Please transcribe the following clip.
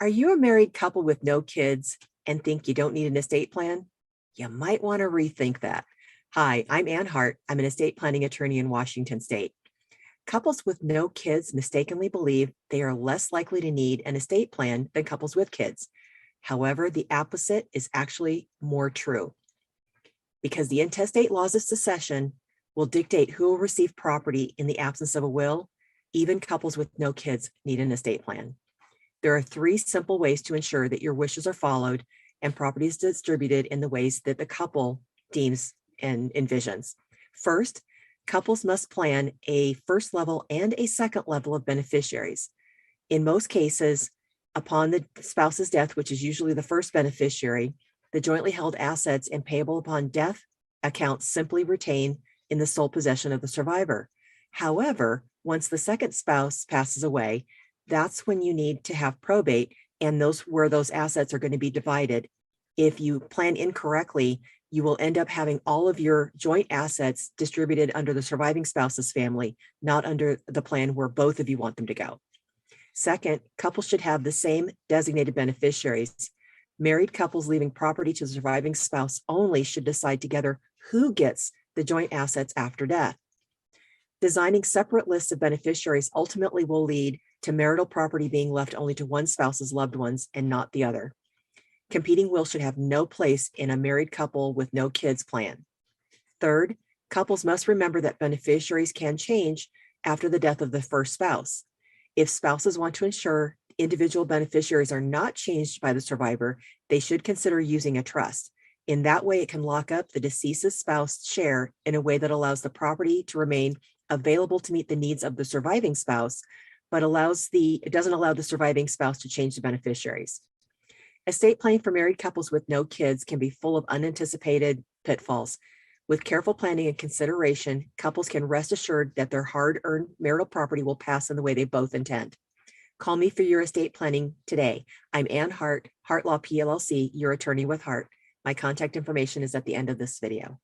Are you a married couple with no kids and think you don't need an estate plan? You might want to rethink that. Hi, I'm Ann Hart. I'm an estate planning attorney in Washington State. Couples with no kids mistakenly believe they are less likely to need an estate plan than couples with kids. However, the opposite is actually more true because the intestate laws of succession will dictate who will receive property in the absence of a will. Even couples with no kids need an estate plan. There are three simple ways to ensure that your wishes are followed and property is distributed in the ways that the couple deems and envisions. First, couples must plan a first level and a second level of beneficiaries. In most cases, upon the spouse's death, which is usually the first beneficiary, the jointly held assets and payable upon death accounts simply retain in the sole possession of the survivor. However, once the second spouse passes away, that's when you need to have probate and where those assets are going to be divided. If you plan incorrectly, you will end up having all of your joint assets distributed under the surviving spouse's family, not under the plan where both of you want them to go. Second, couples should have the same designated beneficiaries. Married couples leaving property to the surviving spouse only should decide together who gets the joint assets after death. Designing separate lists of beneficiaries ultimately will lead to marital property being left only to one spouse's loved ones and not the other. Competing wills should have no place in a married couple with no kids plan. Third, couples must remember that beneficiaries can change after the death of the first spouse. If spouses want to ensure individual beneficiaries are not changed by the survivor, they should consider using a trust. In that way, it can lock up the deceased spouse share in a way that allows the property to remain available to meet the needs of the surviving spouse, but it doesn't allow the surviving spouse to change the beneficiaries. Estate planning for married couples with no kids can be full of unanticipated pitfalls. With careful planning and consideration, couples can rest assured that their hard-earned marital property will pass in the way they both intend. Call me for your estate planning today. I'm Ann Hart, Hart Law PLLC, your attorney with Hart. My contact information is at the end of this video.